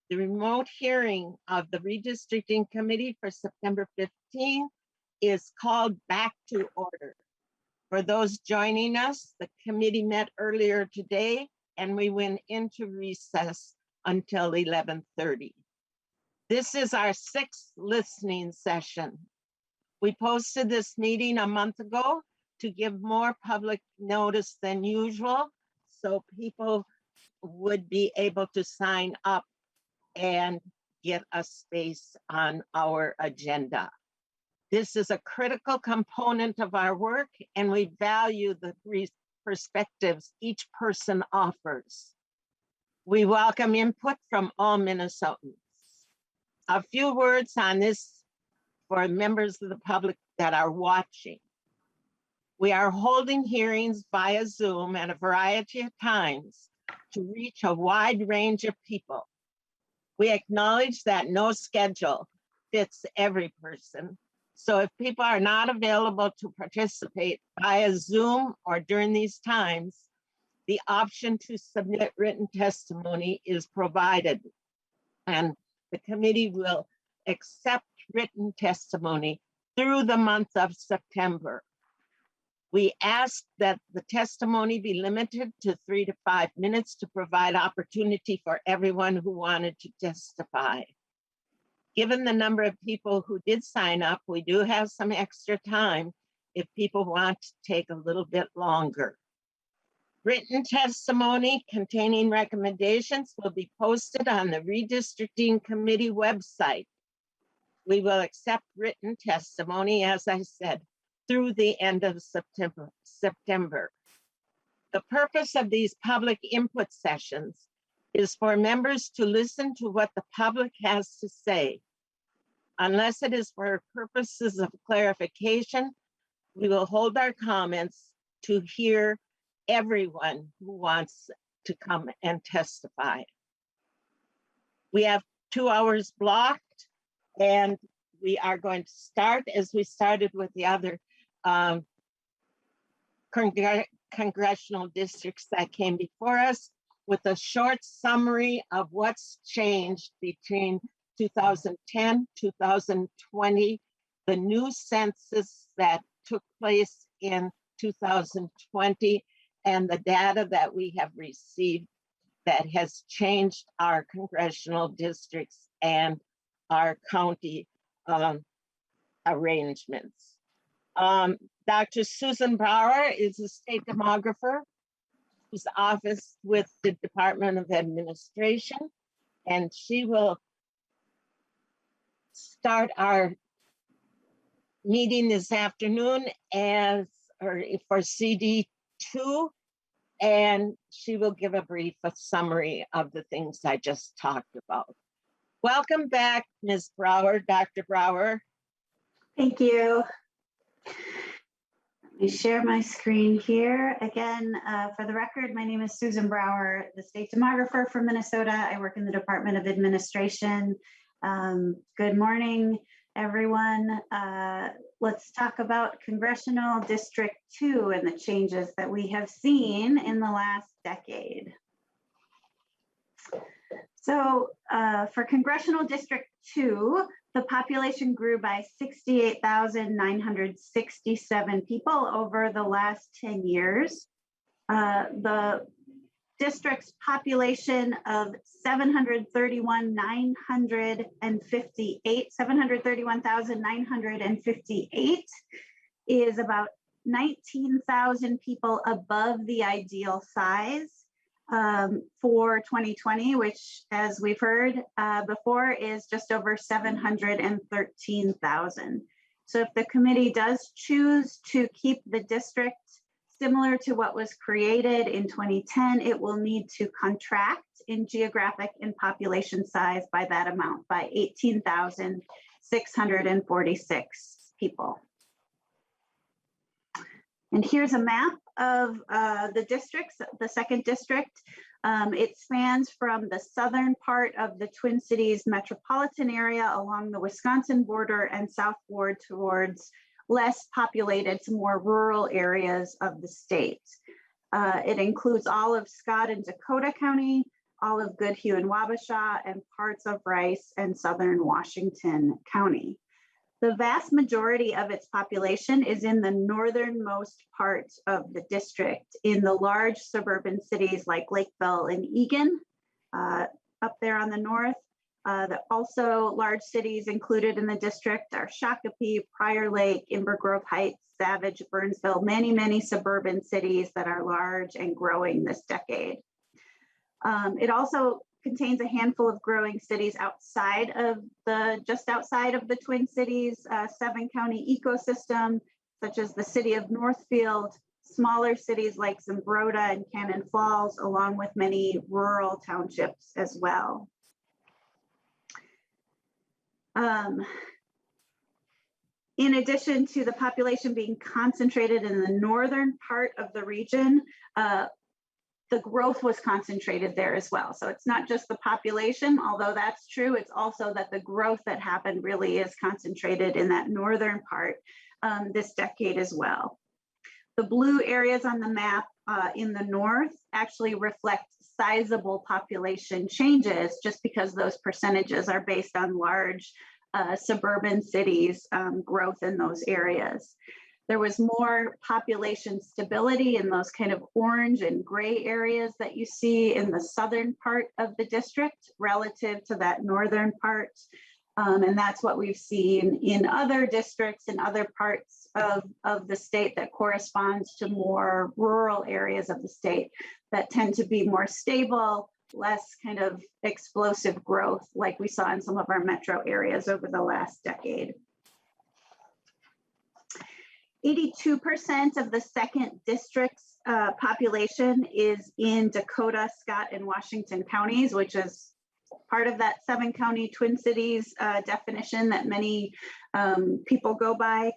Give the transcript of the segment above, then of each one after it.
The remote hearing of the Redistricting Committee for September 15th is called back to order. For those joining us, the committee met earlier today and we went into recess until 11:30. This is our 6th listening session. We posted this meeting a month ago to give more public notice than usual, so people would be able to sign up and get a space on our agenda. This is a critical component of our work, and we value the perspectives each person offers. We welcome input from all Minnesotans. A few words on this for members of the public that are watching. We are holding hearings via Zoom at a variety of times to reach a wide range of people. We acknowledge that no schedule fits every person. So if people are not available to participate via Zoom or during these times, the option to submit written testimony is provided, and the committee will accept written testimony through the month of September. We ask that the testimony be limited to 3 to 5 minutes to provide opportunity for everyone who wanted to testify. Given the number of people who did sign up, we do have some extra time if people want to take a little bit longer. Written testimony containing recommendations will be posted on the Redistricting Committee website. We will accept written testimony, as I said, through the end of September. The purpose of these public input sessions is for members to listen to what the public has to say. Unless it is for purposes of clarification, we will hold our comments to hear everyone who wants to come and testify. We have 2 hours blocked, and we are going to start as we started with the other congressional districts that came before us, with a short summary of what's changed between 2010, 2020, the new census that took place in 2020, and the data that we have received that has changed our congressional districts and our county arrangements. Dr. Susan Brower is a state demographer whose office with the Department of Administration, and she will start our meeting this afternoon for CD2, and she will give a brief summary of the things I just talked about. Welcome back, Ms. Brower, Dr. Brower. Thank you. Let me share my screen here. Again, for the record, my name is Susan Brower, the state demographer from Minnesota. I work in the Department of Administration. Good morning, everyone. Let's talk about Congressional District 2 and the changes that we have seen in the last decade. So for Congressional District 2, the population grew by 68,967 people over the last 10 years. The district's population of 731,958 is about 19,000 people above the ideal size for 2020, which, as we've heard before, is just over 713,000. So if the committee does choose to keep the district similar to what was created in 2010, it will need to contract in geographic and population size by that amount, by 18,646 people. And here's a map of the districts, the second district. It spans from the southern part of the Twin Cities metropolitan area along the Wisconsin border and southward towards less populated, more rural areas of the state. It includes all of Scott and Dakota County, all of Goodhue and Wabasha, and parts of Rice and southern Washington County. The vast majority of its population is in the northernmost part of the district, in the large suburban cities like Lakeville and Eagan, up there on the north. Also large cities included in the district are Shakopee, Prior Lake, Inver Grove Heights, Savage, Burnsville, many, many suburban cities that are large and growing this decade. It also contains a handful of growing cities just outside of the Twin Cities, 7-county ecosystem, such as the city of Northfield, smaller cities like Zumbrota and Cannon Falls, along with many rural townships as well. In addition to the population being concentrated in the northern part of the region, the growth was concentrated there as well. So it's not just the population, although that's true, it's also that the growth that happened really is concentrated in that northern part this decade as well. The blue areas on the map in the north actually reflect sizable population changes, just because those percentages are based on large suburban cities growth in those areas. There was more population stability in those kind of orange and gray areas that you see in the southern part of the district relative to that northern part. And that's what we've seen in other districts in other parts of the state that corresponds to more rural areas of the state that tend to be more stable, less kind of explosive growth like we saw in some of our metro areas over the last decade. 82% of the second district's population is in Dakota, Scott, and Washington counties, which is part of that 7-county Twin Cities definition that many people go by.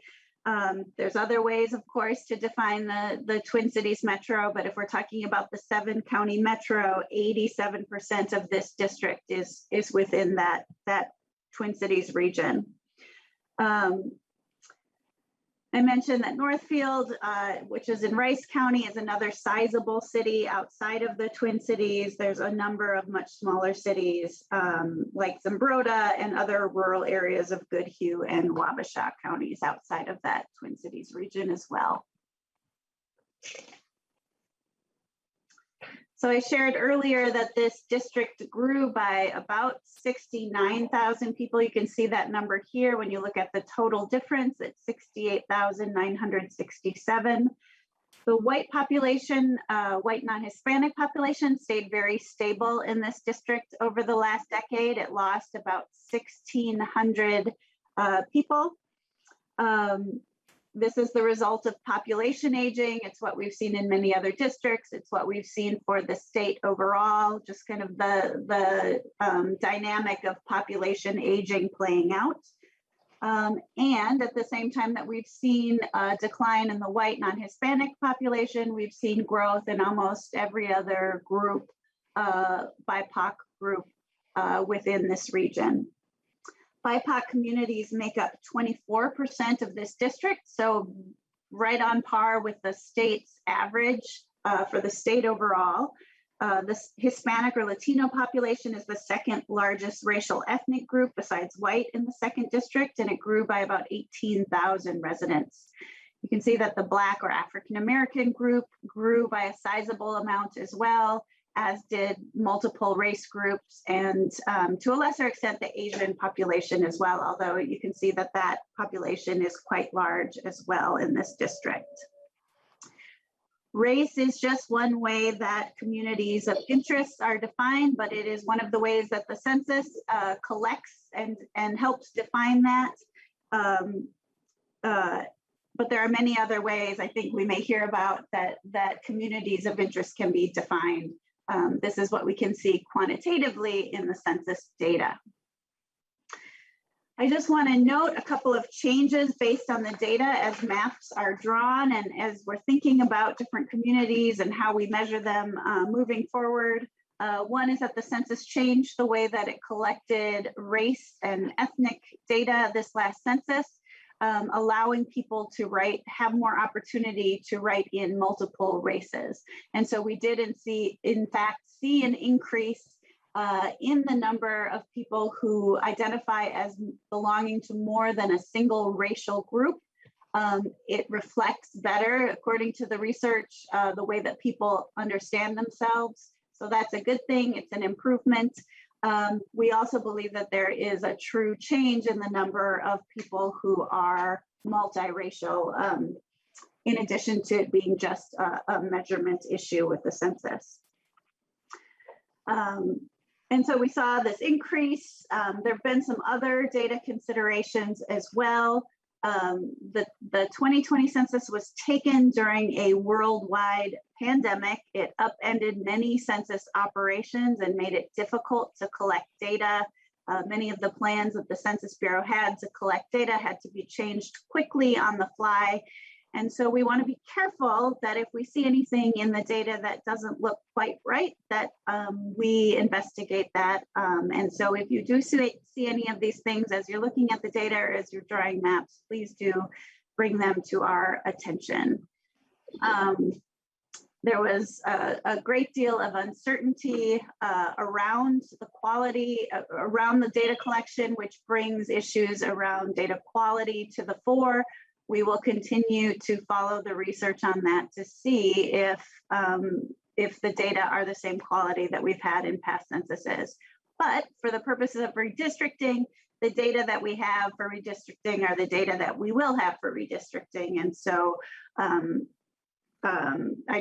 There's other ways, of course, to define the Twin Cities metro, but if we're talking about the 7-county metro, 87% of this district is within that Twin Cities region. I mentioned that Northfield, which is in Rice County, is another sizable city outside of the Twin Cities. There's a number of much smaller cities like Zumbrota and other rural areas of Goodhue and Wabasha counties outside of that Twin Cities region as well. So I shared earlier that this district grew by about 69,000 people. You can see that number here when you look at the total difference. It's 68,967. The white population, white non-Hispanic population, stayed very stable in this district over the last decade. It lost about 1,600 people. This is the result of population aging. It's what we've seen in many other districts. It's what we've seen for the state overall, just kind of the dynamic of population aging playing out. And at the same time that we've seen a decline in the white non-Hispanic population, we've seen growth in almost every other group, BIPOC group within this region. BIPOC communities make up 24% of this district, so right on par with the state's average for the state overall. The Hispanic or Latino population is the second largest racial ethnic group besides white in the second district, and it grew by about 18,000 residents. You can see that the Black or African American group grew by a sizable amount as well, as did multiple race groups, and to a lesser extent, the Asian population as well, although you can see that that population is quite large as well in this district. Race is just one way that communities of interest are defined, but it is one of the ways that the census collects and helps define that. But there are many other ways I think we may hear about that communities of interest can be defined. This is what we can see quantitatively in the census data. I just want to note a couple of changes based on the data as maps are drawn and as we're thinking about different communities and how we measure them moving forward. One is that the census changed the way that it collected race and ethnic data this last census. allowing people to have more opportunity to write in multiple races. And so we did in fact see an increase in the number of people who identify as belonging to more than a single racial group. It reflects better, according to the research, the way that people understand themselves. So that's a good thing. It's an improvement. We also believe that there is a true change in the number of people who are multiracial, in addition to it being just a measurement issue with the census. And so we saw this increase. There have been some other data considerations as well. The 2020 census was taken during a worldwide pandemic. It upended many census operations and made it difficult to collect data. Many of the plans that the Census Bureau had to collect data had to be changed quickly on the fly. And so we want to be careful that if we see anything in the data that doesn't look quite right, that we investigate that. And so if you do see any of these things as you're looking at the data or as you're drawing maps, please do bring them to our attention. There was a great deal of uncertainty around the quality, around the data collection, which brings issues around data quality to the fore. We will continue to follow the research on that to see if the data are the same quality that we've had in past censuses. But for the purposes of redistricting, the data that we have for redistricting are the data that we will have for redistricting. And so I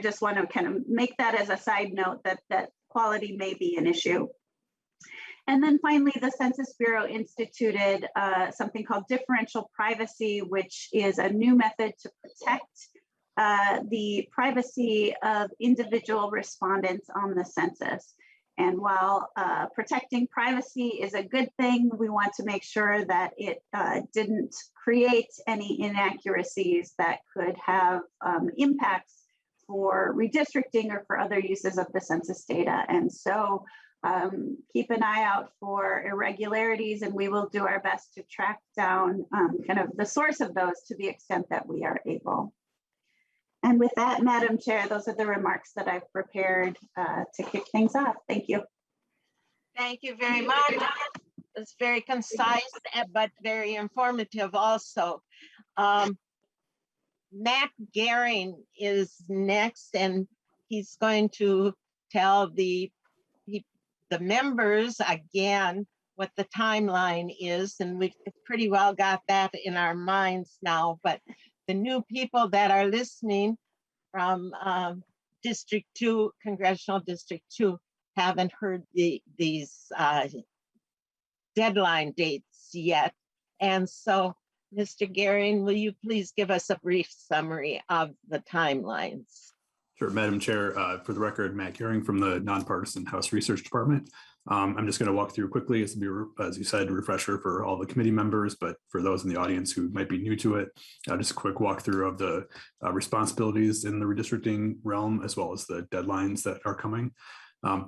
just want to kind of make that as a side note that quality may be an issue. And then finally, the Census Bureau instituted something called differential privacy, which is a new method to protect the privacy of individual respondents on the census. And while protecting privacy is a good thing, we want to make sure that it didn't create any inaccuracies that could have impacts for redistricting or for other uses of the census data. And so keep an eye out for irregularities, and we will do our best to track down kind of the source of those to the extent that we are able. And with that, Madam Chair, those are the remarks that I've prepared to kick things off. Thank you. Thank you very much. It's very concise, but very informative also. Matt Gehring is next, and he's going to tell the members again what the timeline is, and we've pretty well got that in our minds now, but the new people that are listening from District 2, Congressional District 2, haven't heard these deadline dates yet. And so, Mr. Gehring, will you please give us a brief summary of the timelines? Sure, Madam Chair, for the record, Matt Gehring from the Nonpartisan House Research Department. I'm just going to walk through quickly, as you said, a refresher for all the committee members, but for those in the audience who might be new to it, just a quick walkthrough of the responsibilities in the redistricting realm, as well as the deadlines that are coming.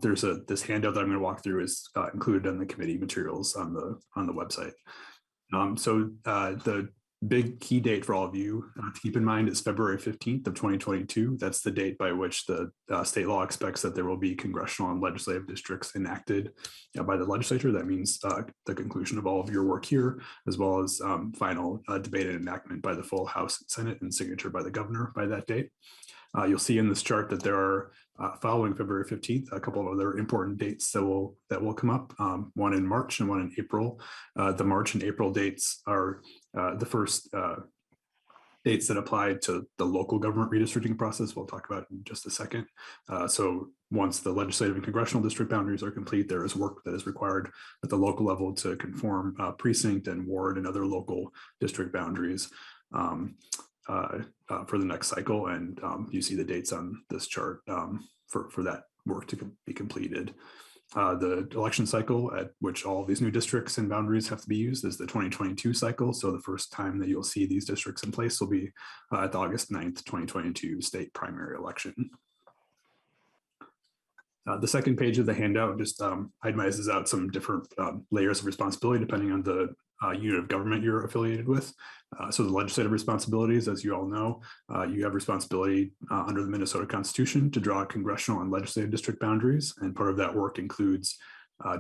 There's this handout that I'm going to walk through is included in the committee materials on the website. So the big key date for all of you to keep in mind is February 15th of 2022. That's the date by which the state law expects that there will be congressional and legislative districts enacted by the legislature. That means the conclusion of all of your work here, as well as final debate and enactment by the full House and Senate and signature by the governor by that date. You'll see in this chart that there are, following February 15th, a couple of other important dates that will come up, one in March and one in April. The March and April dates are the first dates that apply to the local government redistricting process. We'll talk about in just a second. So once the legislative and congressional district boundaries are complete, there is work that is required at the local level to conform precinct and ward and other local district boundaries for the next cycle. And you see the dates on this chart for that work to be completed. The election cycle at which all of these new districts and boundaries have to be used is the 2022 cycle. So the first time that you'll see these districts in place will be at the August 9th, 2022 state primary election. The second page of the handout just itemizes out some different layers of responsibility depending on the unit of government you're affiliated with. So the legislative responsibilities, as you all know, you have responsibility under the Minnesota Constitution to draw congressional and legislative district boundaries. And part of that work includes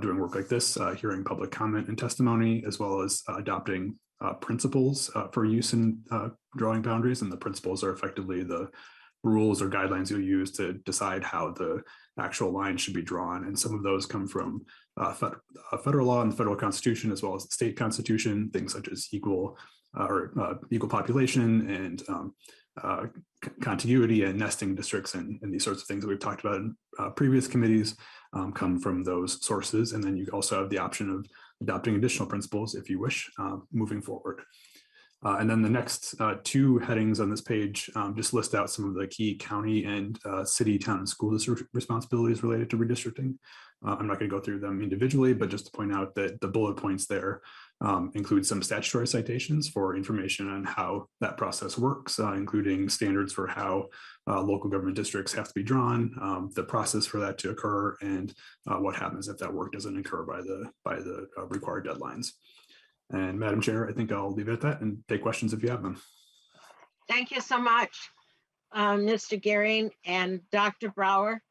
doing work like this, hearing public comment and testimony, as well as adopting principles for use in drawing boundaries. And the principles are effectively the rules or guidelines you'll use to decide how the actual line should be drawn. And some of those come from federal law and the federal constitution, as well as the state constitution, things such as equal population and contiguity and nesting districts and these sorts of things that we've talked about in previous committees come from those sources. And then you also have the option of adopting additional principles if you wish moving forward. And then the next two headings on this page just list out some of the key county and city, town, and school district responsibilities related to redistricting. I'm not going to go through them individually, but just to point out that the bullet points there include some statutory citations for information on how that process works, including standards for how local government districts have to be drawn, the process for that to occur, and what happens if that work doesn't occur by the required deadlines. And Madam Chair, I think I'll leave it at that and take questions if you have them. Thank you so much, Mr. Gehring and Dr. Brower.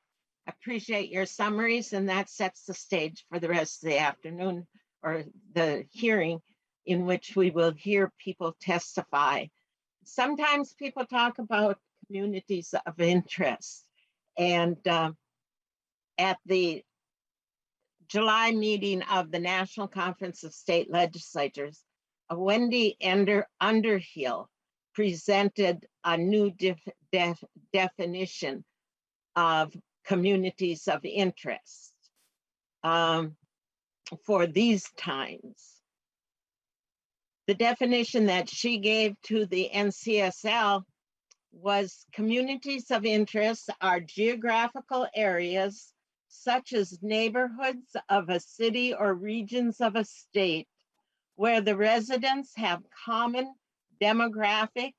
Appreciate your summaries, and that sets the stage for the rest of the afternoon or the hearing in which we will hear people testify. Sometimes people talk about communities of interest, and at the July meeting of the National Conference of State Legislatures, Wendy Underhill presented a new definition of communities of interest for these times. The definition that she gave to the NCSL was communities of interest are geographical areas such as neighborhoods of a city or regions of a state where the residents have common demographic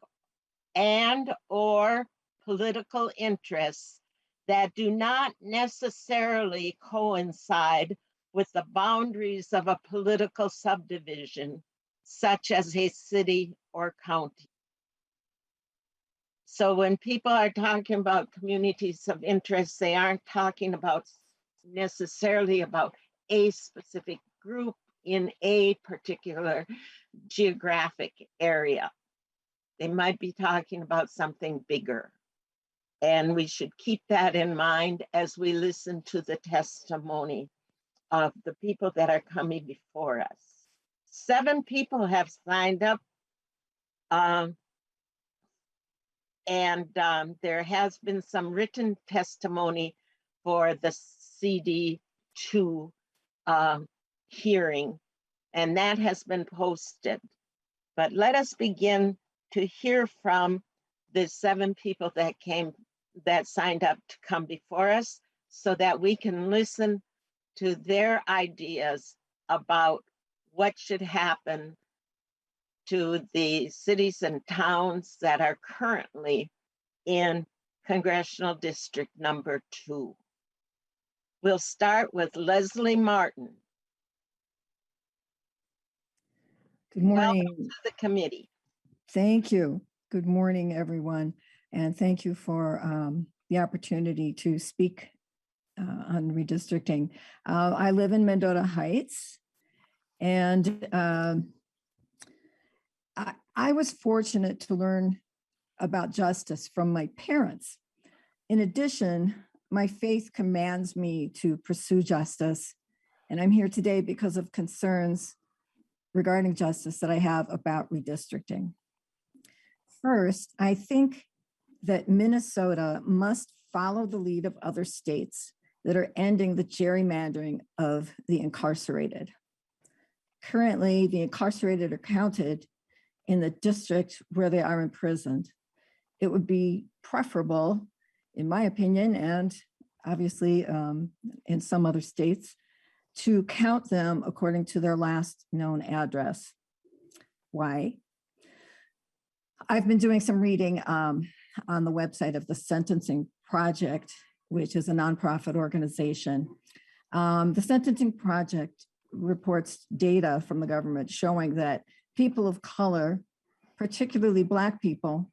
and or political interests that do not necessarily coincide with the boundaries of a political subdivision, such as a city or county. So when people are talking about communities of interest, they aren't talking about necessarily about a specific group in a particular geographic area. They might be talking about something bigger. And we should keep that in mind as we listen to the testimony of the people that are coming before us. 7 people have signed up. There has been some written testimony for the CD2 hearing, and that has been posted. But let us begin to hear from the 7 people that signed up to come before us so that we can listen to their ideas about what should happen to the cities and towns that are currently in Congressional District number 2. We'll start with Leslie Martin. Good morning. Welcome to the committee. Thank you. Good morning, everyone. And thank you for the opportunity to speak on redistricting. I live in Mendota Heights, and I was fortunate to learn about justice from my parents. In addition, my faith commands me to pursue justice, and I'm here today because of concerns regarding justice that I have about redistricting. First, I think that Minnesota must follow the lead of other states that are ending the gerrymandering of the incarcerated. Currently, the incarcerated are counted in the district where they are imprisoned. It would be preferable, in my opinion, and obviously in some other states, to count them according to their last known address. Why? I've been doing some reading on the website of the Sentencing Project, which is a nonprofit organization. The Sentencing Project reports data from the government showing that people of color, particularly Black people,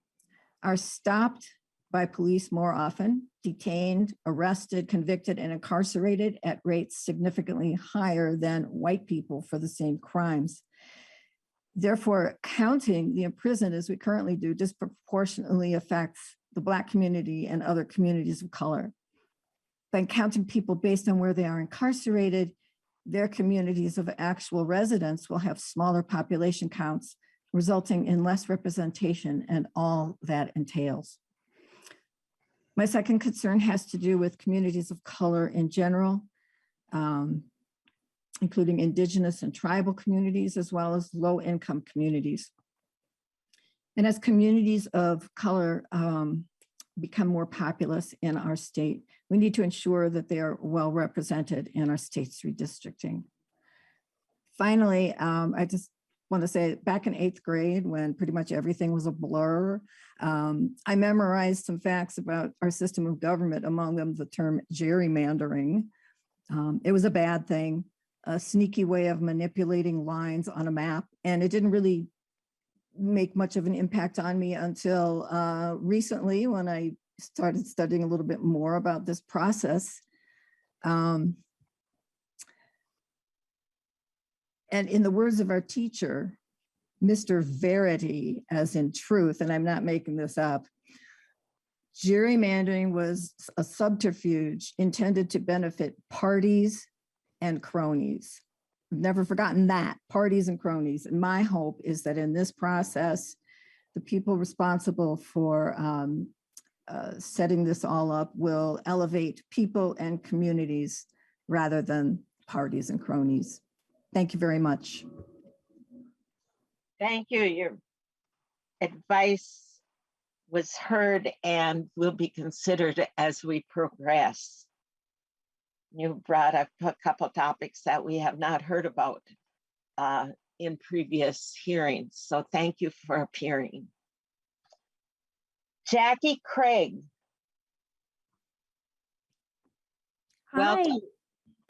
are stopped by police more often, detained, arrested, convicted, and incarcerated at rates significantly higher than white people for the same crimes. Therefore, counting the imprisoned as we currently do disproportionately affects the Black community and other communities of color. By counting people based on where they are incarcerated, their communities of actual residence will have smaller population counts, resulting in less representation and all that entails. My second concern has to do with communities of color in general, including Indigenous and tribal communities, as well as low-income communities. And as communities of color become more populous in our state, we need to ensure that they are well represented in our state's redistricting. Finally, I just want to say back in 8th grade, when pretty much everything was a blur, I memorized some facts about our system of government, among them the term gerrymandering. It was a bad thing, a sneaky way of manipulating lines on a map, and it didn't really make much of an impact on me until recently when I started studying a little bit more about this process. And in the words of our teacher, Mr. Verity, as in truth, and I'm not making this up, gerrymandering was a subterfuge intended to benefit parties and cronies. I've never forgotten that, parties and cronies. And my hope is that in this process, the people responsible for setting this all up will elevate people and communities rather than parties and cronies. Thank you very much. Thank you. Your advice was heard and will be considered as we progress. You brought up a couple topics that we have not heard about in previous hearings. So thank you for appearing. Jackie Craig. Hi, Welcome.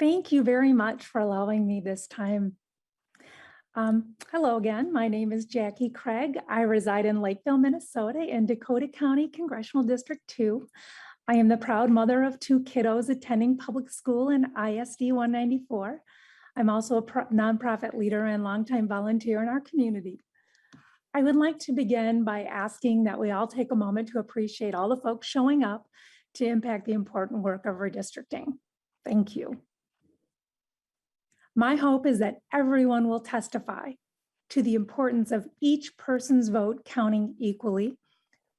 thank you very much for allowing me this time. Hello again, my name is Jackie Craig. I reside in Lakeville, Minnesota in Dakota County, Congressional District 2. I am the proud mother of 2 kiddos attending public school in ISD 194. I'm also a nonprofit leader and longtime volunteer in our community. I would like to begin by asking that we all take a moment to appreciate all the folks showing up to impact the important work of redistricting. Thank you. My hope is that everyone will testify to the importance of each person's vote counting equally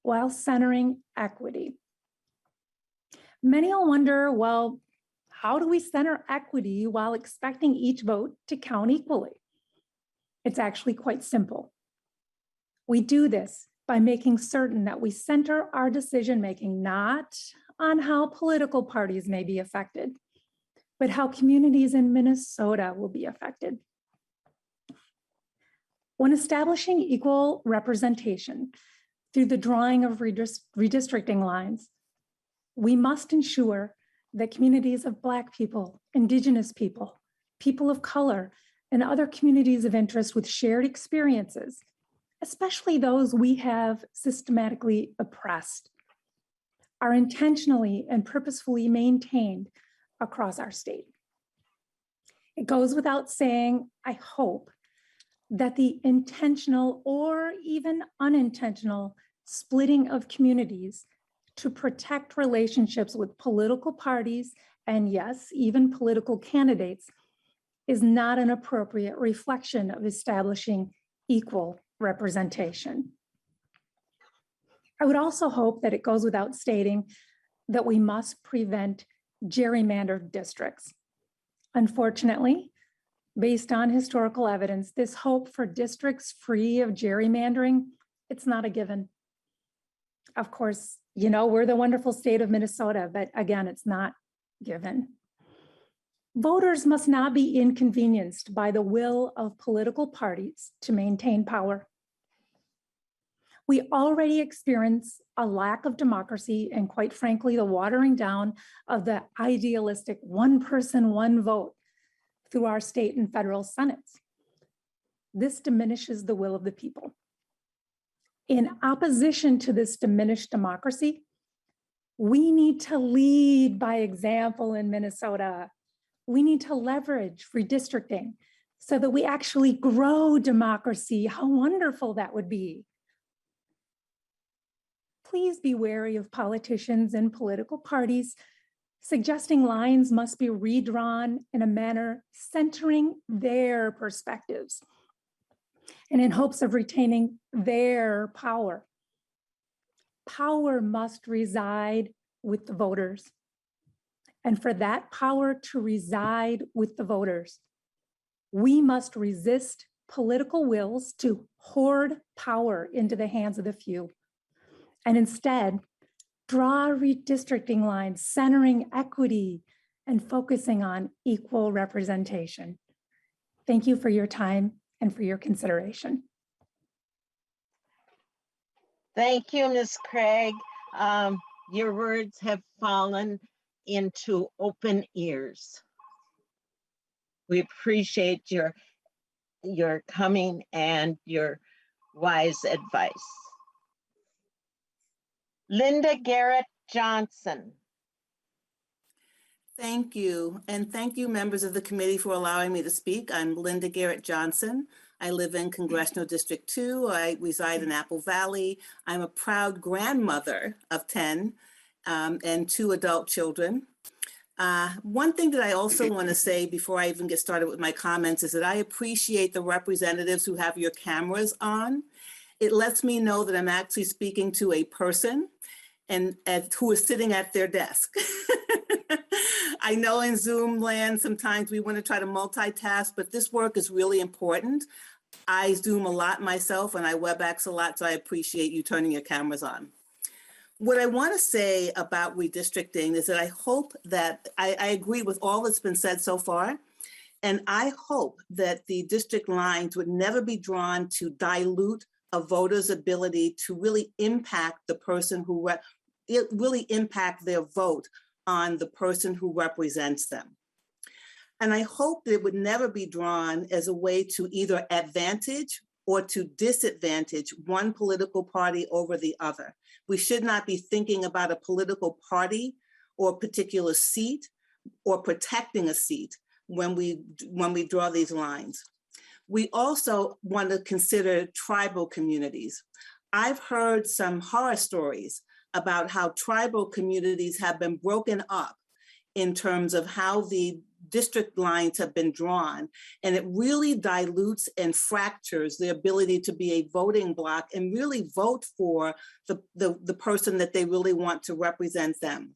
while centering equity. Many will wonder, well, how do we center equity while expecting each vote to count equally? It's actually quite simple. We do this by making certain that we center our decision-making not on how political parties may be affected, but how communities in Minnesota will be affected. When establishing equal representation through the drawing of redistricting lines, we must ensure that communities of Black people, Indigenous people, people of color, and other communities of interest with shared experiences, especially those we have systematically oppressed, are intentionally and purposefully maintained across our state. It goes without saying, I hope, that the intentional or even unintentional splitting of communities to protect relationships with political parties and yes, even political candidates is not an appropriate reflection of establishing equal representation. I would also hope that it goes without stating that we must prevent gerrymandered districts. Unfortunately, based on historical evidence, this hope for districts free of gerrymandering, it's not a given. Of course, you know, we're the wonderful state of Minnesota, but again, it's not given. Voters must not be inconvenienced by the will of political parties to maintain power. We already experience a lack of democracy and, quite frankly, the watering down of the idealistic one person, one vote through our state and federal senates. This diminishes the will of the people. In opposition to this diminished democracy, we need to lead by example in Minnesota. We need to leverage redistricting so that we actually grow democracy. How wonderful that would be. Please be wary of politicians and political parties suggesting lines must be redrawn in a manner centering their perspectives and in hopes of retaining their power. Power must reside with the voters. And for that power to reside with the voters, we must resist political wills to hoard power into the hands of the few, and instead draw redistricting lines centering equity and focusing on equal representation. Thank you for your time and for your consideration. Thank you, Ms. Craig. Your words have fallen into open ears. We appreciate your coming and your wise advice. Linda Garrett Johnson. Thank you. And thank you, members of the committee, for allowing me to speak. I'm Linda Garrett Johnson. I live in Congressional District 2. I reside in Apple Valley. I'm a proud grandmother of 10 and 2 adult children. One thing that I also want to say before I even get started with my comments is that I appreciate the representatives who have your cameras on. It lets me know that I'm actually speaking to a person and who is sitting at their desk. I know in Zoom land, sometimes we want to try to multitask, but this work is really important. I Zoom a lot myself and I WebEx a lot, so I appreciate you turning your cameras on. What I want to say about redistricting is that I hope that I agree with all that's been said so far. And I hope that the district lines would never be drawn to dilute a voter's ability to really impact the person who, really impact their vote on the person who represents them. And I hope that it would never be drawn as a way to either advantage or to disadvantage one political party over the other. We should not be thinking about a political party or a particular seat or protecting a seat when we draw these lines. We also want to consider tribal communities. I've heard some horror stories about how tribal communities have been broken up in terms of how the district lines have been drawn, and it really dilutes and fractures the ability to be a voting bloc and really vote for the person that they really want to represent them.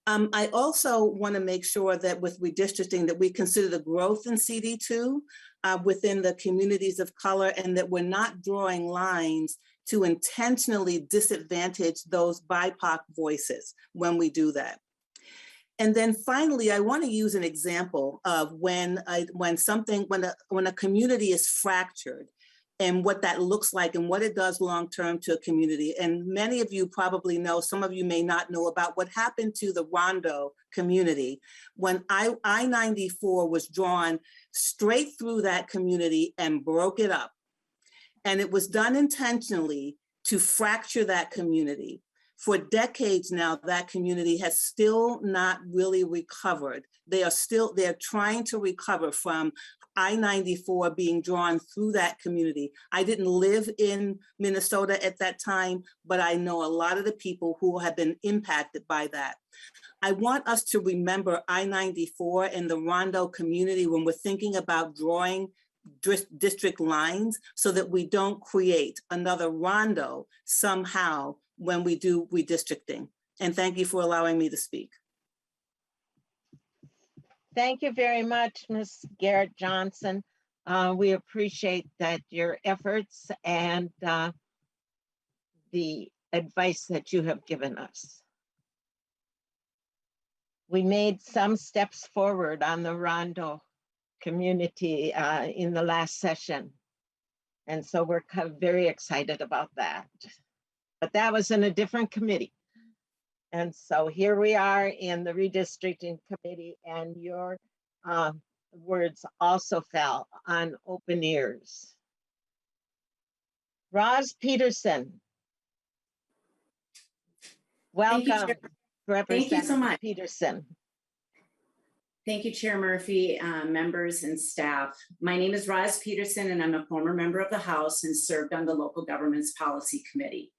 I also want to make sure that with redistricting that we consider the growth in CD2 within the communities of color, and that we're not drawing lines to intentionally disadvantage those BIPOC voices when we do that. And then finally, I want to use an example of when a community is fractured and what that looks like and what it does long-term to a community. And many of you probably know, some of you may not know about what happened to the Rondo community when I-94 was drawn straight through that community and broke it up. And it was done intentionally to fracture that community. For decades now, that community has still not really recovered. They're trying to recover from I-94 being drawn through that community. I didn't live in Minnesota at that time, but I know a lot of the people who have been impacted by that. I want us to remember I-94 and the Rondo community when we're thinking about drawing district lines so that we don't create another Rondo somehow when we do redistricting. And thank you for allowing me to speak. Thank you very much, Ms. Garrett Johnson. We appreciate that your efforts and the advice that you have given us. We made some steps forward on the Rondo community in the last session. And so we're very excited about that. But that was in a different committee. And so here we are in the redistricting committee, and your words also fell on open ears. Roz Peterson. Welcome, Representative much. Peterson. Thank you, Chair Murphy, members and staff. My name is Roz Peterson, and I'm a former member of the House and served on the Local Governments Policy Committee.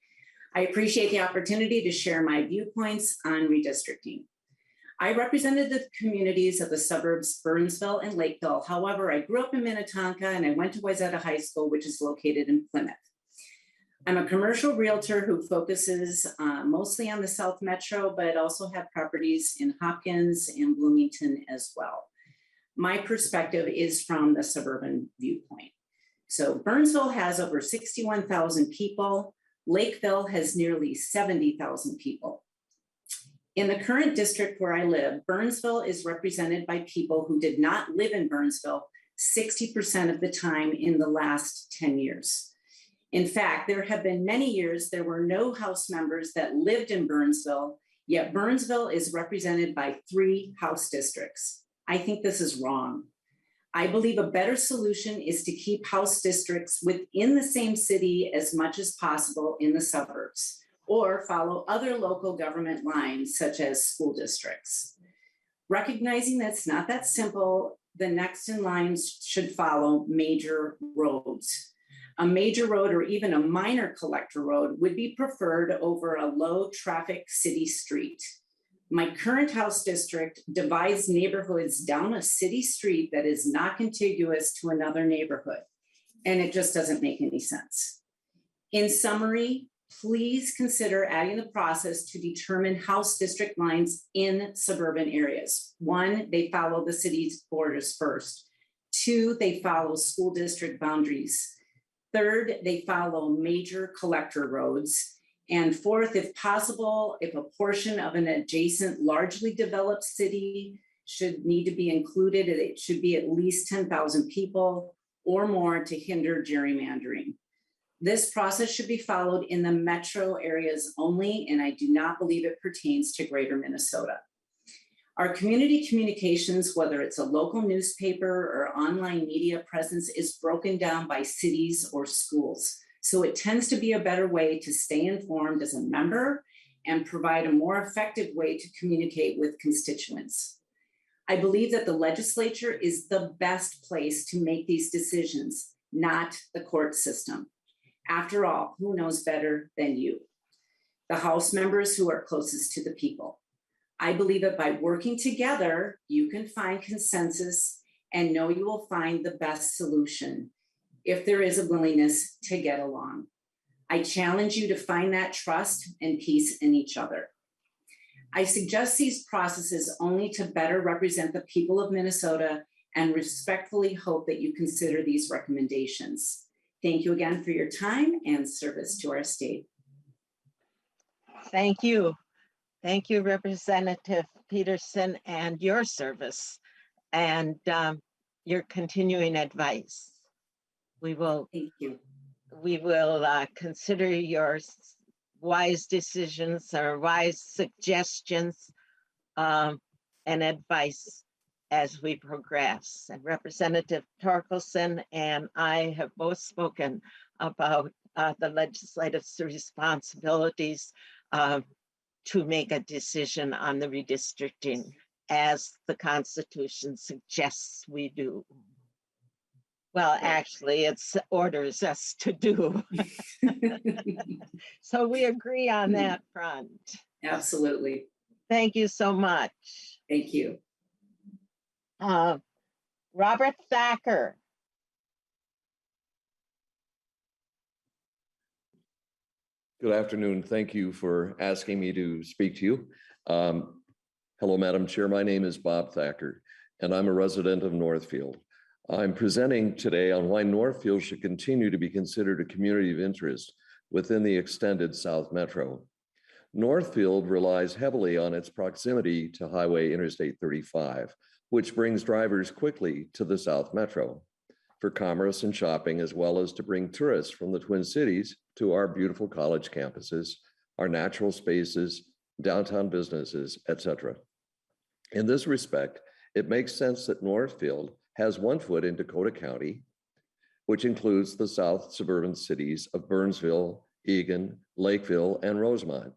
I appreciate the opportunity to share my viewpoints on redistricting. I represented the communities of the suburbs Burnsville and Lakeville. However, I grew up in Minnetonka and I went to Wayzata High School, which is located in Plymouth. I'm a commercial realtor who focuses mostly on the South Metro, but also have properties in Hopkins and Bloomington as well. My perspective is from the suburban viewpoint. So Burnsville has over 61,000 people. Lakeville has nearly 70,000 people. In the current district where I live, Burnsville is represented by people who did not live in Burnsville 60% of the time in the last 10 years. In fact, there have been many years there were no House members that lived in Burnsville, yet Burnsville is represented by 3 House districts. I think this is wrong. I believe a better solution is to keep House districts within the same city as much as possible in the suburbs, or follow other local government lines such as school districts. Recognizing that's not that simple, the next in line should follow major roads. A major road or even a minor collector road would be preferred over a low traffic city street. My current House district divides neighborhoods down a city street that is not contiguous to another neighborhood, and it just doesn't make any sense. In summary, please consider adding the process to determine House district lines in suburban areas. 1, they follow the city's borders first. 2, they follow school district boundaries. 3rd, they follow major collector roads. And 4th, if possible, if a portion of an adjacent largely developed city should need to be included, it should be at least 10,000 people or more to hinder gerrymandering. This process should be followed in the metro areas only, and I do not believe it pertains to greater Minnesota. Our community communications, whether it's a local newspaper or online media presence, is broken down by cities or schools. So it tends to be a better way to stay informed as a member and provide a more effective way to communicate with constituents. I believe that the legislature is the best place to make these decisions, not the court system. After all, who knows better than you? The House members who are closest to the people. I believe that by working together, you can find consensus and know you will find the best solution if there is a willingness to get along. I challenge you to find that trust and peace in each other. I suggest these processes only to better represent the people of Minnesota and respectfully hope that you consider these recommendations. Thank you again for your time and service to our state. Thank you. Thank you, Representative Peterson, and your service and your continuing advice. We will, Thank you. We will consider your wise decisions or wise suggestions and advice as we progress. And Representative Torkelson and I have both spoken about the legislative responsibilities to make a decision on the redistricting as the Constitution suggests we do. Well, actually, it orders us to do. So we agree on that front. Absolutely. Thank you so much. Thank you. Robert Thacker. Good afternoon. Thank you for asking me to speak to you. Hello, Madam Chair. My name is Bob Thacker, and I'm a resident of Northfield. I'm presenting today on why Northfield should continue to be considered a community of interest within the extended South Metro. Northfield relies heavily on its proximity to Highway Interstate 35, which brings drivers quickly to the South Metro. for commerce and shopping, as well as to bring tourists from the Twin Cities to our beautiful college campuses, our natural spaces, downtown businesses, etc. In this respect, it makes sense that Northfield has one foot in Dakota County, which includes the south suburban cities of Burnsville, Eagan, Lakeville, and Rosemont.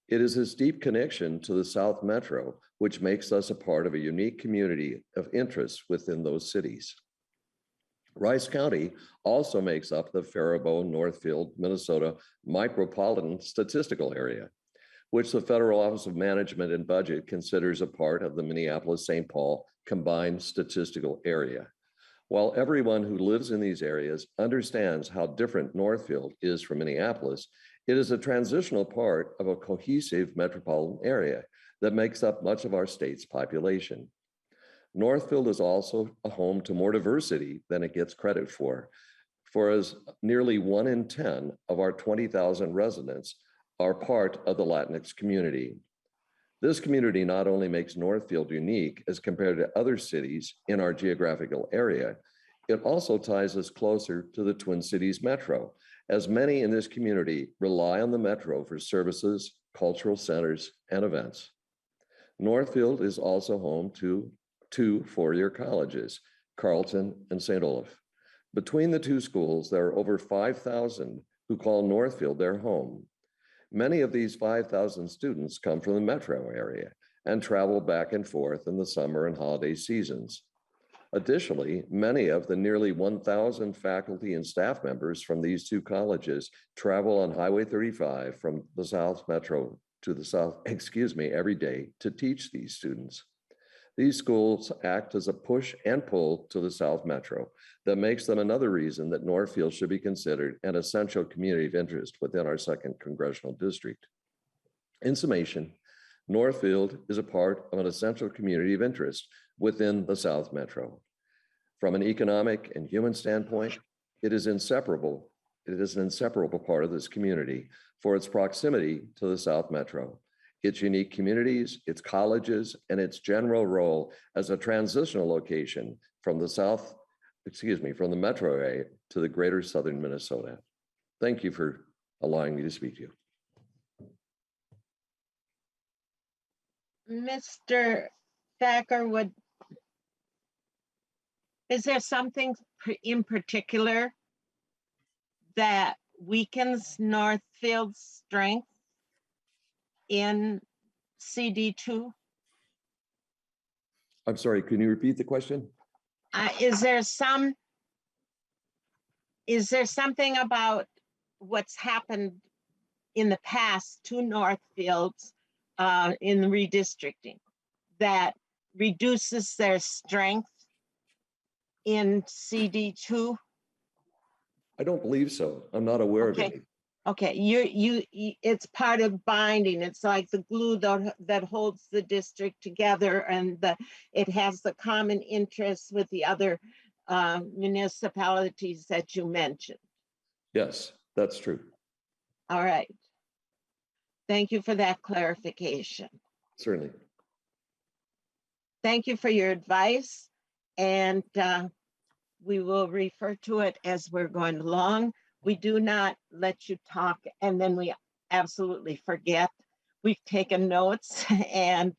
It is this deep connection to the South Metro, which makes us a part of a unique community of interest within those cities. Rice County also makes up the Faribault, Northfield, Minnesota micropolitan statistical area, which the Federal Office of Management and Budget considers a part of the Minneapolis-St. Paul combined statistical area. While everyone who lives in these areas understands how different Northfield is from Minneapolis, it is a transitional part of a cohesive metropolitan area that makes up much of our state's population. Northfield is also a home to more diversity than it gets credit for as nearly 1 in 10 of our 20,000 residents are part of the Latinx community. This community not only makes Northfield unique as compared to other cities in our geographical area, it also ties us closer to the Twin Cities Metro, as many in this community rely on the Metro for services, cultural centers, and events. Northfield is also home to 2 four-year colleges, Carleton and St. Olaf. Between the 2 schools, there are over 5,000 who call Northfield their home. Many of these 5,000 students come from the metro area and travel back and forth in the summer and holiday seasons. Additionally, many of the nearly 1,000 faculty and staff members from these 2 colleges travel on Highway 35 from the South Metro to the South, every day to teach these students. These schools act as a push and pull to the South Metro that makes them another reason that Northfield should be considered an essential community of interest within our 2nd Congressional District. In summation, Northfield is a part of an essential community of interest within the South Metro. From an economic and human standpoint, it is inseparable. It is an inseparable part of this community for its proximity to the South Metro, its unique communities, its colleges, and its general role as a transitional location from the from the metro area to the greater southern Minnesota. Thank you for allowing me to speak to you. Mr. Thacker, is there something in particular that weakens Northfield's strength in CD2? I'm sorry, can you repeat the question? Is there something about what's happened in the past to Northfields in the redistricting that reduces their strength in CD2? I don't believe so. I'm not aware of any. Okay, it's part of binding. It's like the glue that holds the district together, and it has the common interests with the other municipalities that you mentioned. Yes, that's true. All right. Thank you for that clarification. Certainly. Thank you for your advice, and we will refer to it as we're going along. We do not let you talk and then we absolutely forget. We've taken notes and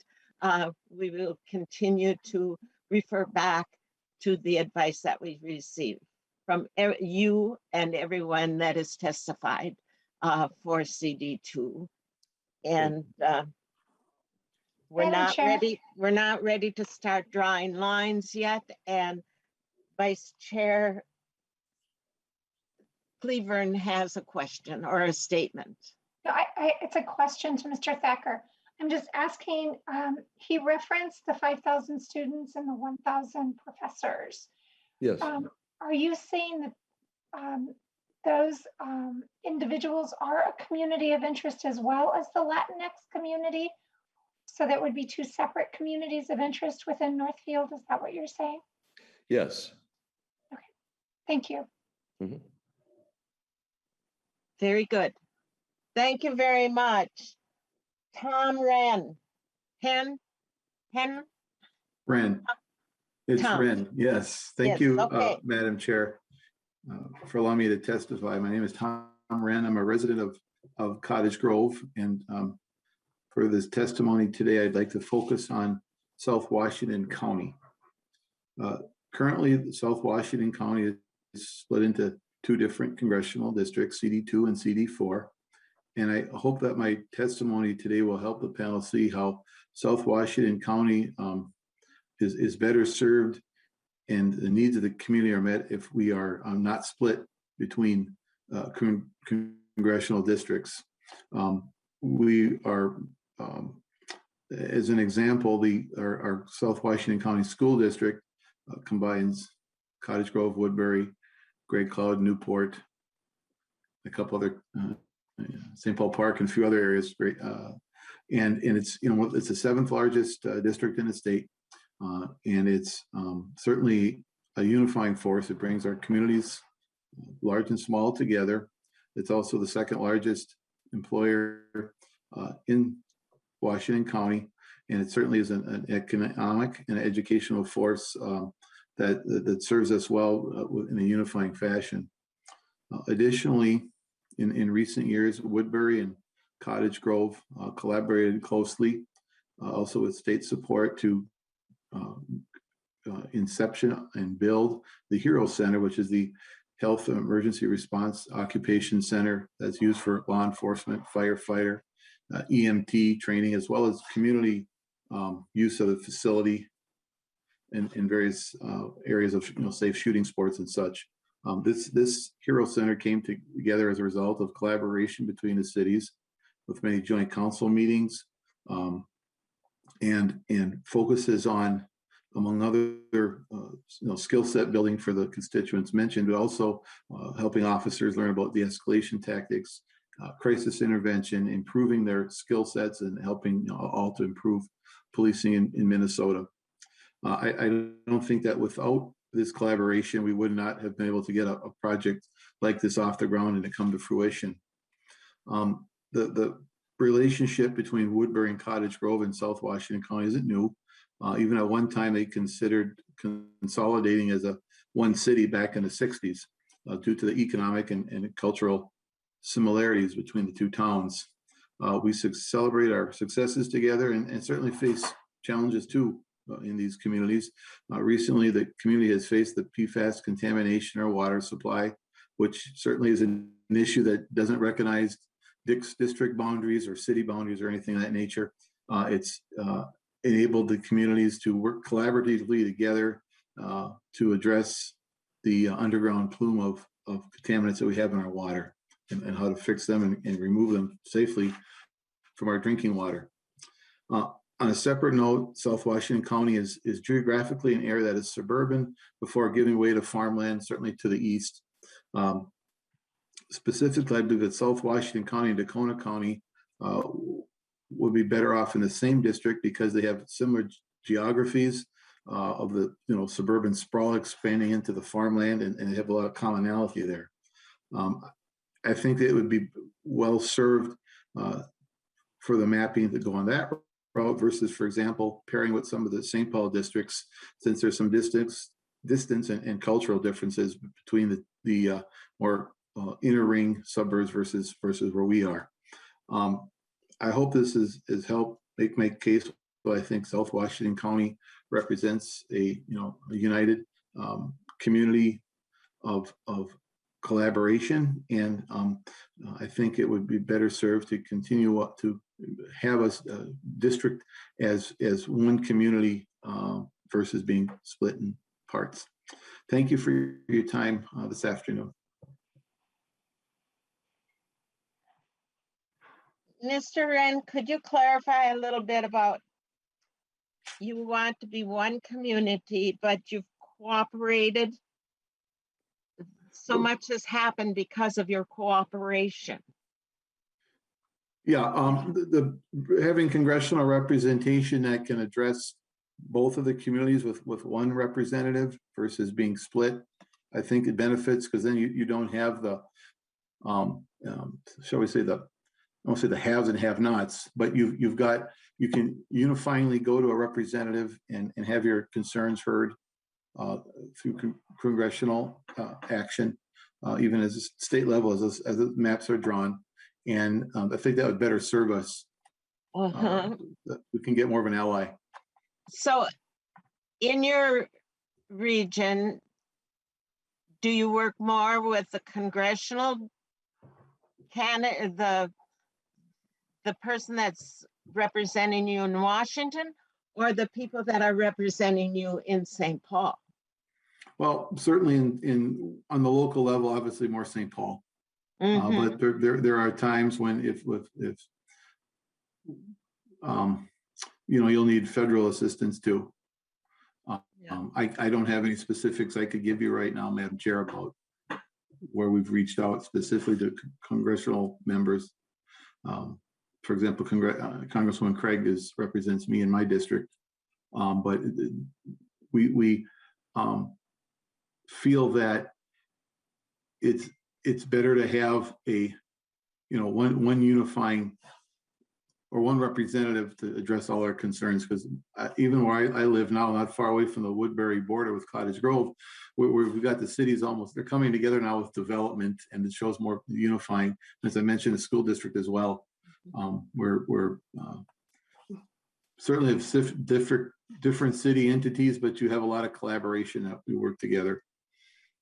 we will continue to refer back to the advice that we received from you and everyone that has testified for CD2. And we're not ready to start drawing lines yet. And Vice Chair Cleburne has a question or a statement. No, it's a question to Mr. Thacker. I'm just asking, he referenced the 5,000 students and the 1,000 professors. Yes. Are you saying that those individuals are a community of interest as well as the Latinx community? So that would be 2 separate communities of interest within Northfield. Is that what you're saying? Yes. Okay, thank you. Mm-hmm. Very good. Thank you very much. Tom Wren. Wren. It's Tom. Ren, yes. Thank Yes, you, okay. Madam Chair, for allowing me to testify. My name is Tom Wren. I'm a resident of Cottage Grove. And for this testimony today, I'd like to focus on South Washington County. Currently, South Washington County is split into two different congressional districts, CD2 and CD4. And I hope that my testimony today will help the panel see how South Washington County is better served and the needs of the community are met if we are not split between congressional districts. We are, as an example, our South Washington County School District combines Cottage Grove, Woodbury, Great Cloud, Newport, a couple other, St. Paul Park, and a few other areas. Great, and it's it's the seventh largest district in the state, and it's certainly a unifying force. It brings our communities, large and small, together. It's also the second largest employer in Washington County, and it certainly is an economic and educational force that serves us well in a unifying fashion. Additionally, in recent years, Woodbury and Cottage Grove collaborated closely, also with state support, to inception and build the Hero Center, which is the Health and Emergency Response Occupation Center that's used for law enforcement, firefighter, EMT training, as well as community use of the facility in various areas of safe shooting sports and such. This Hero Center came together as a result of collaboration between the cities, with many joint council meetings, and focuses on, among other skill set building for the constituents mentioned, but also helping officers learn about de-escalation tactics, crisis intervention, improving their skill sets, and helping all to improve policing in Minnesota. I don't think that without this collaboration, we would not have been able to get a project like this off the ground and to come to fruition. The relationship between Woodbury and Cottage Grove in South Washington County isn't new. Even at one time, they considered consolidating as one city back in the 60s due to the economic and cultural similarities between the two towns. We celebrate our successes together and certainly face challenges too in these communities. Recently, the community has faced the PFAS contamination in our water supply, which certainly is an issue that doesn't recognize district boundaries or city boundaries or anything of that nature. It's enabled the communities to work collaboratively together to address the underground plume of contaminants that we have in our water, and how to fix them and remove them safely from our drinking water. On a separate note, South Washington County is geographically an area that is suburban before giving way to farmland, certainly to the east. Specifically, I believe that South Washington County and Tacona County would be better off in the same district because they have similar geographies of the suburban sprawl expanding into the farmland, and they have a lot of commonality there. I think that it would be well served for the mapping to go on that route versus, for example, pairing with some of the St. Paul districts, since there's some distance and cultural differences between the more inner ring suburbs versus where we are. I hope this is helped make case. But I think South Washington County represents a united community of collaboration, and I think it would be better served to continue to have a district as one community versus being split in parts. Thank you for your time this afternoon. Mr. Wren, could you clarify a little bit about, you want to be one community, but you've cooperated? So much has happened because of your cooperation. Yeah, having congressional representation that can address both of the communities with one representative versus being split, I think it benefits, because then you don't have the, shall we say, I won't say the haves and have-nots, but you can unifyingly go to a representative and have your concerns heard through congressional action, even as a state level, as the maps are drawn. And I think that would better serve us. That we can get more of an ally. So in your region, do you work more with the congressional candidate, the person that's representing you in Washington, or the people that are representing you in St. Paul? Well, certainly on the local level, obviously more St. Paul. But there are times when if you'll need federal assistance too. I don't have any specifics I could give you right now, Madam Chair, about where we've reached out specifically to congressional members. For example, Congresswoman Craig represents me in my district, but we feel that it's better to have one unifying or one representative to address all our concerns, because even where I live now, not far away from the Woodbury border with Cottage Grove, we've got the cities they're coming together now with development, and it shows more unifying. As I mentioned, the school district as well. We're certainly have different city entities, but you have a lot of collaboration that we work together.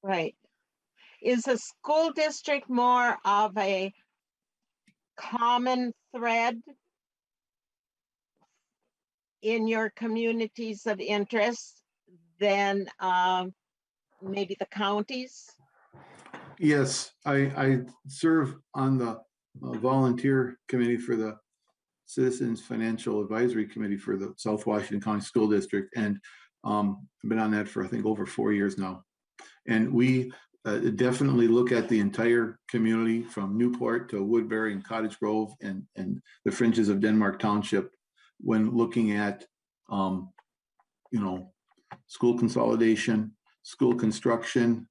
Right. Is a school district more of a common thread in your communities of interest than maybe the counties? Yes, I serve on the volunteer committee for the Citizens Financial Advisory Committee for the South Washington County School District, and I've been on that for I think over 4 years now. And we definitely look at the entire community from Newport to Woodbury and Cottage Grove and the fringes of Denmark Township when looking at school consolidation, school construction,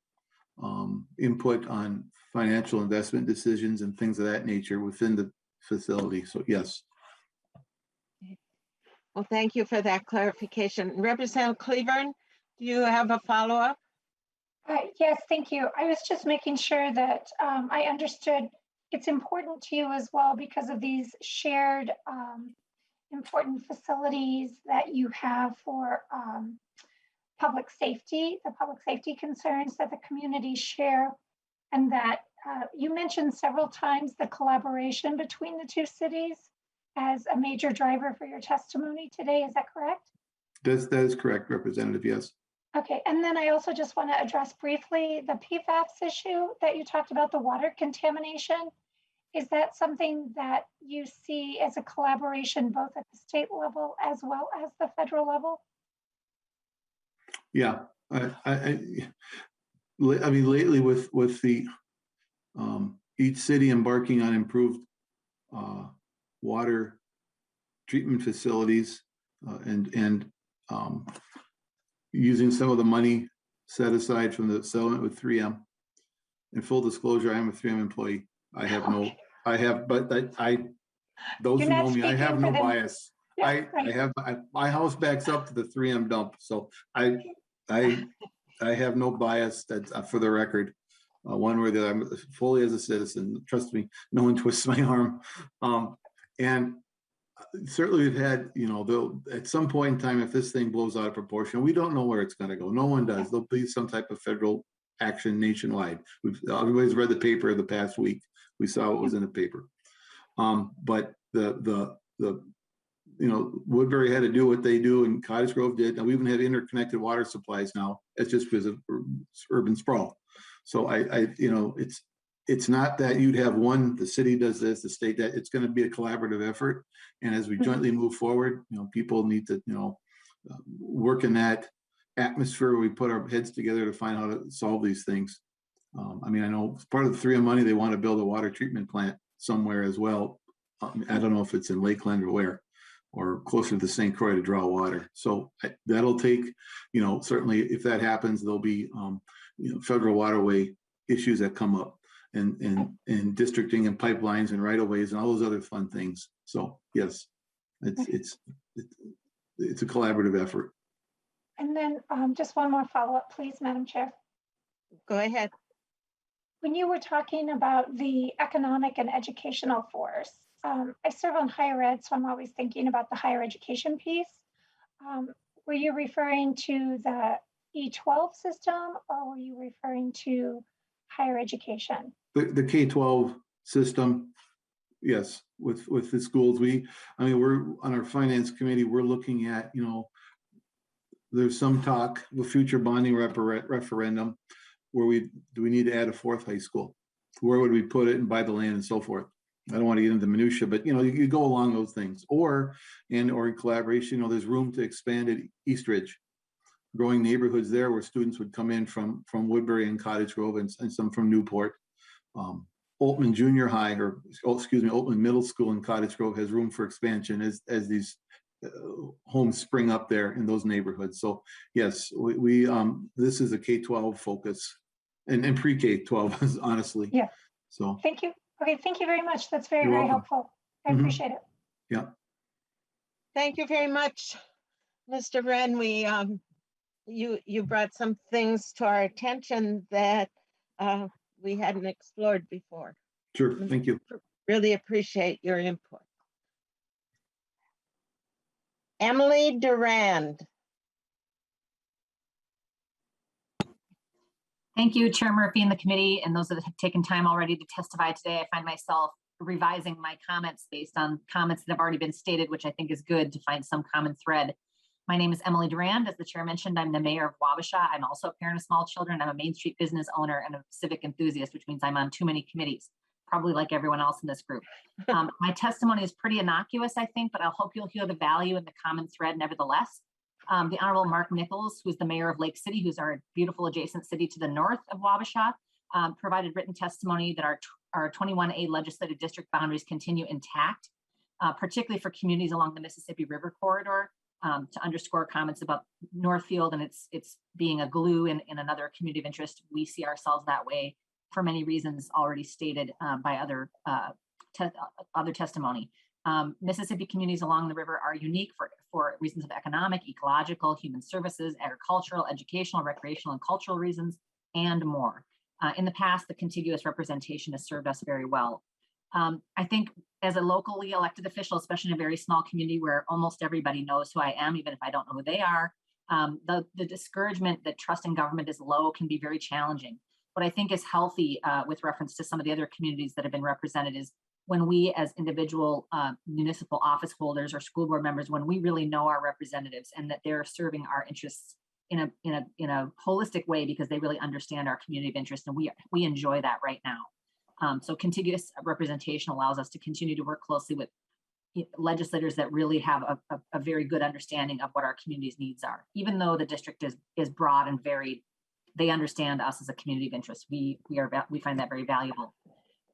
input on financial investment decisions and things of that nature within the facility. So yes. Well, thank you for that clarification. Representative Cleburne, do you have a follow-up? Yes, thank you. I was just making sure that I understood it's important to you as well because of these shared important facilities that you have for public safety, the public safety concerns that the community share, and that you mentioned several times the collaboration between the two cities as a major driver for your testimony today. Is that correct? That is correct, Representative, yes. Okay, and then I also just want to address briefly the PFAS issue that you talked about, the water contamination. Is that something that you see as a collaboration both at the state level as well as the federal level? Yeah, I mean, lately with the each city embarking on improved water treatment facilities and using some of the money set aside from the settlement with 3M. In full disclosure, I am a 3M employee. I have no, those who know me, I have no bias. Yeah, my house backs up to the 3M dump, so I have no bias. That's for the record. One way that I'm fully as a citizen. Trust me, no one twists my arm. And certainly we've had, at some point in time, if this thing blows out of proportion, we don't know where it's going to go. No one does. There'll be some type of federal action nationwide. Everybody's read the paper the past week. We saw what was in the paper. But the Woodbury had to do what they do and Cottage Grove did. And we even have interconnected water supplies now. It's just because of urban sprawl. So it's not that you'd have the city does this, the state that. It's going to be a collaborative effort. And as we jointly move forward, people need to, work in that atmosphere where we put our heads together to find how to solve these things. I know as part of the 3M money, they want to build a water treatment plant somewhere as well. I don't know if it's in Lakeland or where, or closer to St. Croix to draw water. So that'll take, certainly if that happens, there'll be, federal waterway issues that come up and districting and pipelines and right-of-ways and all those other fun things. So yes, it's a collaborative effort. And then just one more follow-up, please, Madam Chair. Go ahead. When you were talking about the economic and educational force, I serve on higher ed, so I'm always thinking about the higher education piece. Were you referring to the E12 system, or were you referring to higher education? The K-12 system, yes, with the schools. We're on our finance committee, we're looking at, there's some talk of future bonding referendum where do we need to add a fourth high school? Where would we put it and buy the land and so forth? I don't want to get into minutia, but you go along those things, or in collaboration. There's room to expand at Eastridge, growing neighborhoods there where students would come in from Woodbury and Cottage Grove and some from Newport. Altman Junior High, Altman Middle School in Cottage Grove has room for expansion as these homes spring up there in those neighborhoods. So yes, we this is a K-12 focus and pre-K-12 honestly. Yeah. So thank you. Okay, thank you very much. That's very, You're very welcome. helpful. I appreciate it. Yeah. Thank you very much, Mr. Wren. We you brought some things to our attention that we hadn't explored before. Sure. Thank you. Really appreciate your input. Emily Durand. Thank you, Chair Murphy and the committee, and those that have taken time already to testify today. I find myself revising my comments based on comments that have already been stated, which I think is good to find some common thread. My name is Emily Durand. As the chair mentioned, I'm the mayor of Wabasha. I'm also a parent of small children. I'm a Main Street business owner and a civic enthusiast, which means I'm on too many committees, probably like everyone else in this group. My testimony is pretty innocuous, I think, but I hope you'll hear the value and the common thread nevertheless. The Honorable Mark Nichols, who's the mayor of Lake City, who's our beautiful adjacent city to the north of Wabasha, provided written testimony that our 21A legislative district boundaries continue intact, particularly for communities along the Mississippi River corridor, to underscore comments about Northfield and its being a glue in another community of interest. We see ourselves that way for many reasons already stated by other testimony. Mississippi communities along the river are unique for reasons of economic, ecological, human services, agricultural, educational, recreational, and cultural reasons, and more. In the past, the contiguous representation has served us very well. I think as a locally elected official, especially in a very small community where almost everybody knows who I am, even if I don't know who they are, the discouragement that trust in government is low can be very challenging. What I think is healthy with reference to some of the other communities that have been represented is when we as individual municipal office holders or school board members, when we really know our representatives and that they're serving our interests in a holistic way because they really understand our community of interest, and we enjoy that right now. So contiguous representation allows us to continue to work closely with legislators that really have a very good understanding of what our community's needs are. Even though the district is broad and varied, they understand us as a community of interest. We find that very valuable.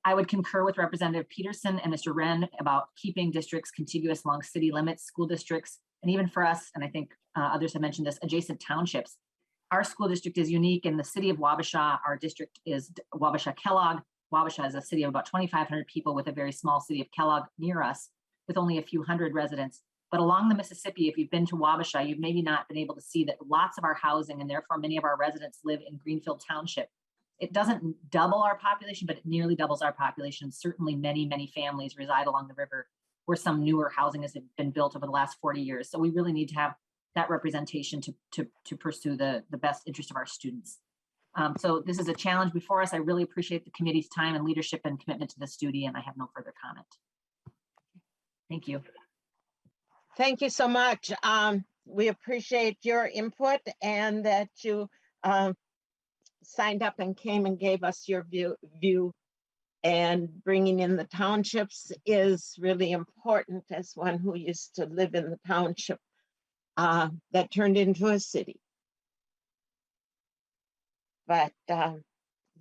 I would concur with Representative Peterson and Mr. Wren about keeping districts contiguous along city limits, school districts, and even for us, and I think others have mentioned this, adjacent townships. Our school district is unique in the city of Wabasha. Our district is Wabasha-Kellogg. Wabasha is a city of about 2,500 people with a very small city of Kellogg near us with only a few hundred residents. But along the Mississippi, if you've been to Wabasha, you've maybe not been able to see that lots of our housing and therefore many of our residents live in Greenfield Township. It doesn't double our population, but it nearly doubles our population. Certainly many, many families reside along the river where some newer housing has been built over the last 40 years. So we really need to have that representation to pursue the best interest of our students. So this is a challenge before us. I really appreciate the committee's time and leadership and commitment to this duty, and I have no further comment. Thank you. Thank you so much. We appreciate your input and that you signed up and came and gave us your view. And bringing in the townships is really important as one who used to live in the township that turned into a city. But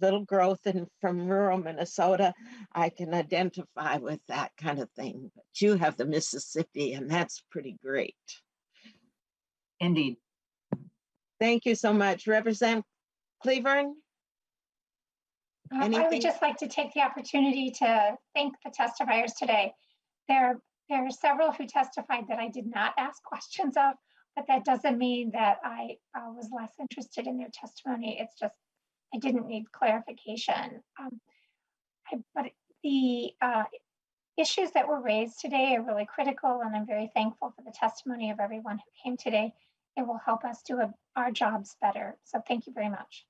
little growth from rural Minnesota, I can identify with that kind of thing. But you have the Mississippi, and that's pretty great. Indeed. Thank you so much. Representative Cleburne? I would just like to take the opportunity to thank the testifiers today. There are several who testified that I did not ask questions of. but that doesn't mean that I was less interested in their testimony. It's just, I didn't need clarification. But the issues that were raised today are really critical, and I'm very thankful for the testimony of everyone who came today. It will help us do our jobs better. So thank you very much.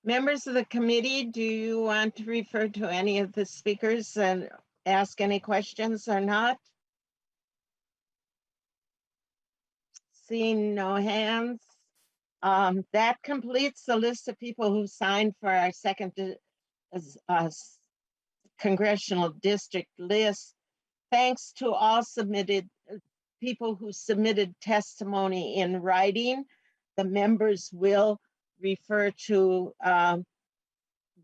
Members of the committee, do you want to refer to any of the speakers and ask any questions or not? Seeing no hands. That completes the list of people who signed for our second Congressional District list. Thanks to all people who submitted testimony in writing. The members will refer to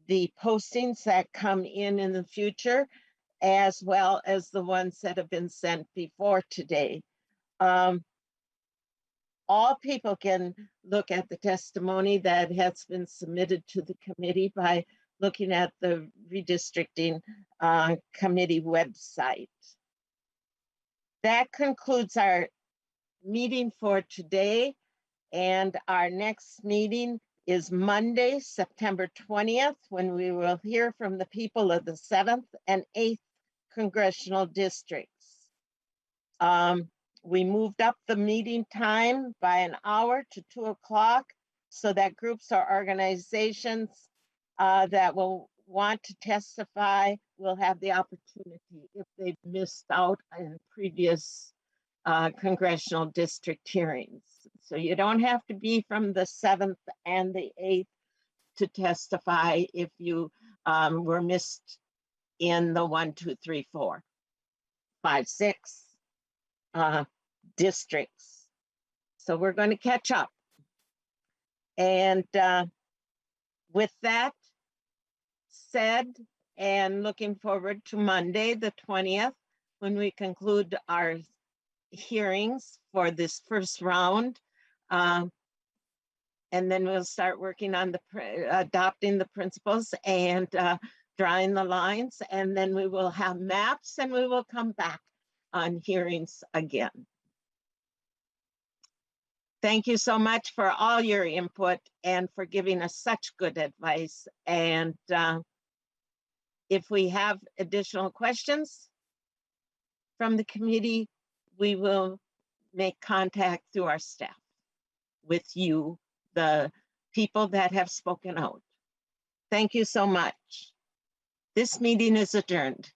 the postings that come in the future, as well as the ones that have been sent before today. All people can look at the testimony that has been submitted to the committee by looking at the Redistricting Committee website. That concludes our meeting for today, and our next meeting is Monday, September 20th, when we will hear from the people of the 7th and 8th Congressional Districts. We moved up the meeting time by an hour to 2 o'clock so that groups or organizations that will want to testify will have the opportunity if they've missed out in previous Congressional District hearings. So you don't have to be from the 7th and the 8th to testify if you were missed in the 1, 2, 3, 4, 5, 6 districts. So we're going to catch up. And with that said, and looking forward to Monday, the 20th, when we conclude our hearings for this first round. And then we'll start working on adopting the principles and drawing the lines. And then we will have maps and we will come back on hearings again. Thank you so much for all your input and for giving us such good advice. And if we have additional questions from the committee, we will make contact through our staff with you, the people that have spoken out. Thank you so much. This meeting is adjourned.